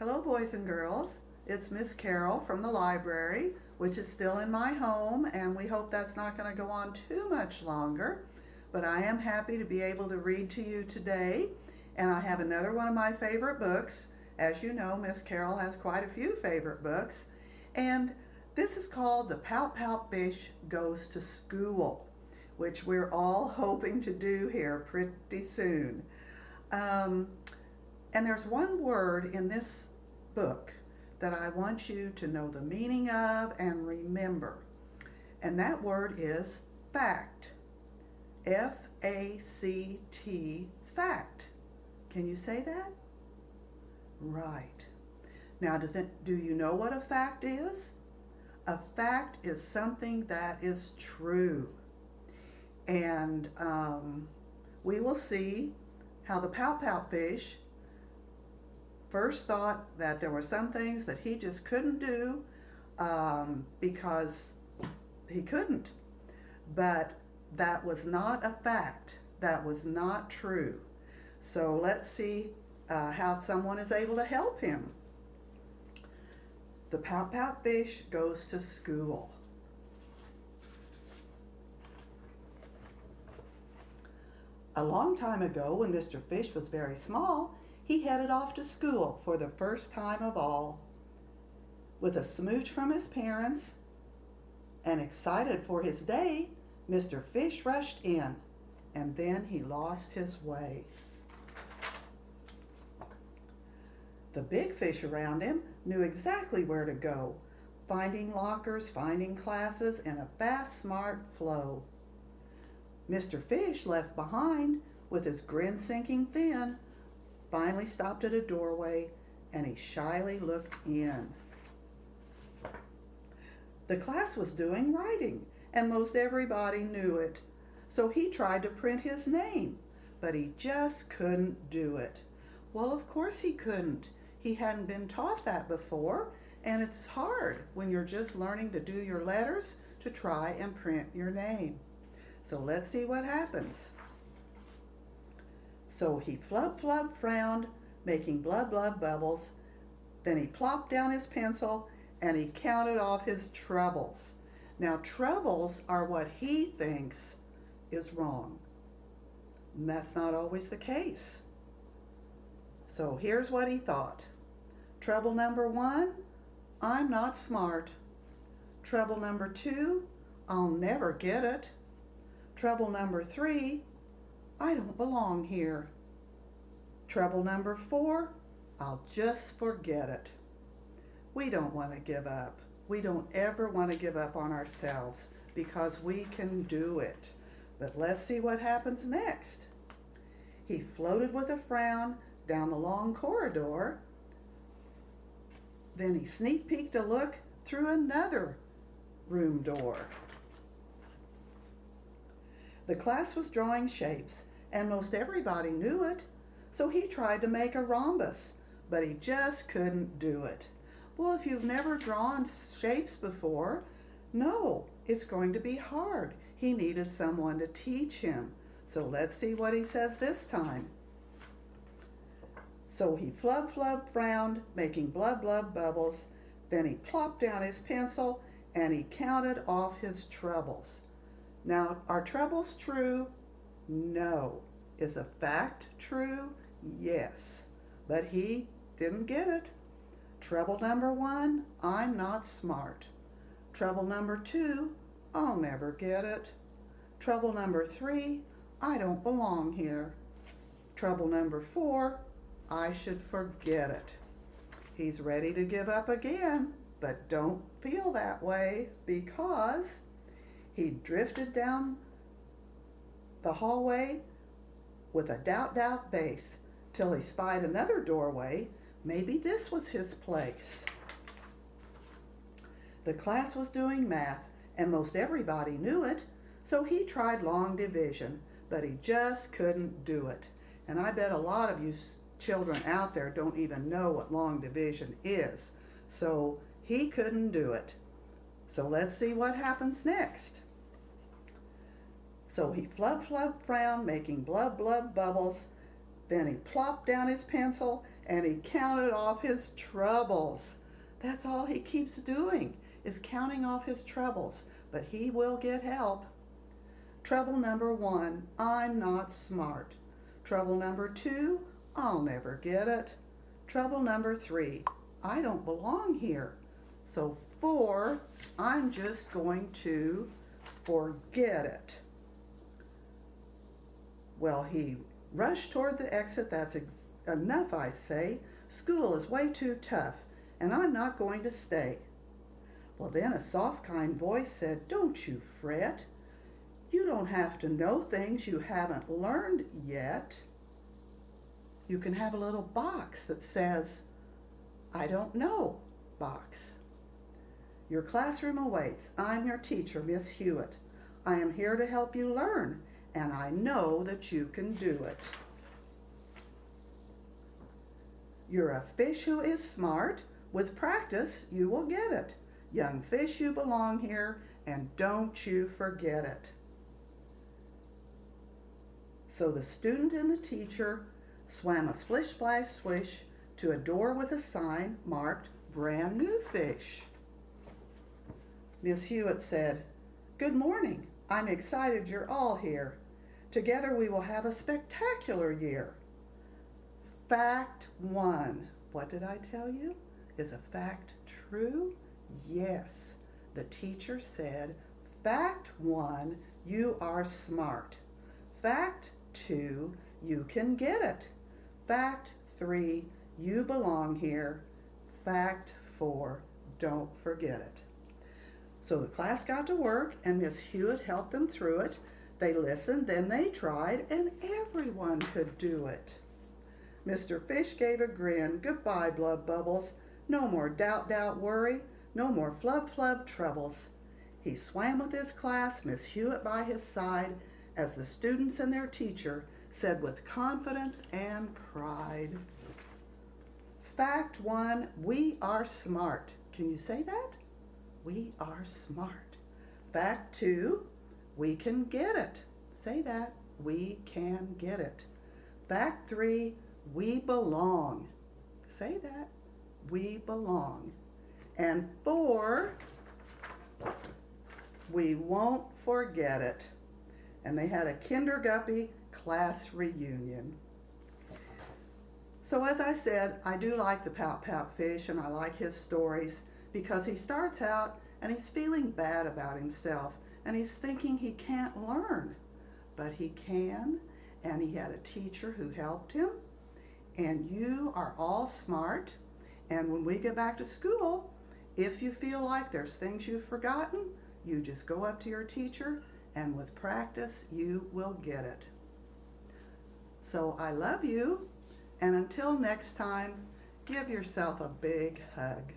Hello, boys and girls. It's Miss Carol from the library, which is still in my home, and we hope that's not going to go on too much longer. But I am happy to be able to read to you today, and I have another one of my favorite books. As you know, Miss Carol has quite a few favorite books, and this is called The Pout-Pout Fish Goes to School, which we're all hoping to do here pretty soon. And there's one word in this book that I want you to know the meaning of and remember. And that word is fact. F-A-C-T, fact. Can you say that? Right. Now, do you know what a fact is? A fact is something that is true. And we will see how the pout-pout fish first thought that there were some things that he just couldn't do because he couldn't. But that was not a fact. That was not true. So let's see how someone is able to help him. The pout-pout fish goes to school. A long time ago, when Mr. Fish was very small, he headed off to school for the first time of all. With a smooch from his parents and excited for his day, Mr. Fish rushed in, and then he lost his way. The big fish around him knew exactly where to go, finding lockers, finding classes in a fast, smart flow. Mr. Fish, left behind with his grin sinking thin, finally stopped at a doorway, and he shyly looked in. The class was doing writing, and most everybody knew it. So he tried to print his name, but he just couldn't do it. Well, of course he couldn't. He hadn't been taught that before, and it's hard when you're just learning to do your letters to try and print your name. So let's see what happens. So he flub flub frowned, making blub blub bubbles. Then he plopped down his pencil and he counted off his troubles. Now troubles are what he thinks is wrong. And that's not always the case. So here's what he thought. Trouble number 1, I'm not smart. Trouble number 2, I'll never get it. Trouble number 3, I don't belong here. Trouble number 4, I'll just forget it. We don't want to give up. We don't ever want to give up on ourselves because we can do it. But let's see what happens next. He floated with a frown down the long corridor. Then he sneak peeked a look through another room door. The class was drawing shapes, and most everybody knew it, so he tried to make a rhombus, but he just couldn't do it. Well, if you've never drawn shapes before, no, it's going to be hard. He needed someone to teach him. So let's see what he says this time. So he flub flub frowned, making blub blub bubbles. Then he plopped down his pencil and he counted off his troubles. Now, are troubles true? No. Is a fact true? Yes. But he didn't get it. Trouble number 1, I'm not smart. Trouble number 2, I'll never get it. Trouble number 3, I don't belong here. Trouble number 4, I should forget it. He's ready to give up again, but don't feel that way because he drifted down the hallway with a doubt base till he spied another doorway. Maybe this was his place. The class was doing math, and most everybody knew it, so he tried long division, but he just couldn't do it. And I bet a lot of you children out there don't even know what long division is, so he couldn't do it. So let's see what happens next. So he flub flub frowned, making blub blub bubbles. Then he plopped down his pencil and he counted off his troubles. That's all he keeps doing, is counting off his troubles, but he will get help. Trouble number 1, I'm not smart. Trouble number 2, I'll never get it. Trouble number 3, I don't belong here. So 4, I'm just going to forget it. Well, he rushed toward the exit. That's enough, I say. School is way too tough, and I'm not going to stay. Well, then a soft, kind voice said, don't you fret. You don't have to know things you haven't learned yet. You can have a little box that says, I don't know, box. Your classroom awaits. I'm your teacher, Miss Hewitt. I am here to help you learn, and I know that you can do it. You're a fish who is smart. With practice, you will get it. Young fish, you belong here, and don't you forget it. So the student and the teacher swam a splish, splash, swish to a door with a sign marked Brand New Fish. Miss Hewitt said, Good morning. I'm excited you're all here. Together we will have a spectacular year. Fact 1. What did I tell you? Is a fact true? Yes. The teacher said, Fact 1, you are smart. Fact 2, you can get it. Fact 3, you belong here. Fact 4, don't forget it. So the class got to work, and Miss Hewitt helped them through it. They listened, then they tried, and everyone could do it. Mr. Fish gave a grin. Goodbye, Blub Bubbles. No more doubt, doubt, worry. No more flub, flub troubles. He swam with his class, Miss Hewitt by his side, as the students and their teacher said with confidence and pride. Fact 1, we are smart. Can you say that? We are smart. Fact 2, we can get it. Say that. We can get it. Fact 3, we belong. Say that. We belong. And 4, we won't forget it. And they had a Kinderguppy class reunion. So as I said, I do like the pout-pout fish, and I like his stories because he starts out and he's feeling bad about himself and he's thinking he can't learn, but he can, and he had a teacher who helped him, and you are all smart. And when we get back to school, if you feel like there's things you've forgotten, you just go up to your teacher, and with practice, you will get it. So I love you, and until next time, give yourself a big hug.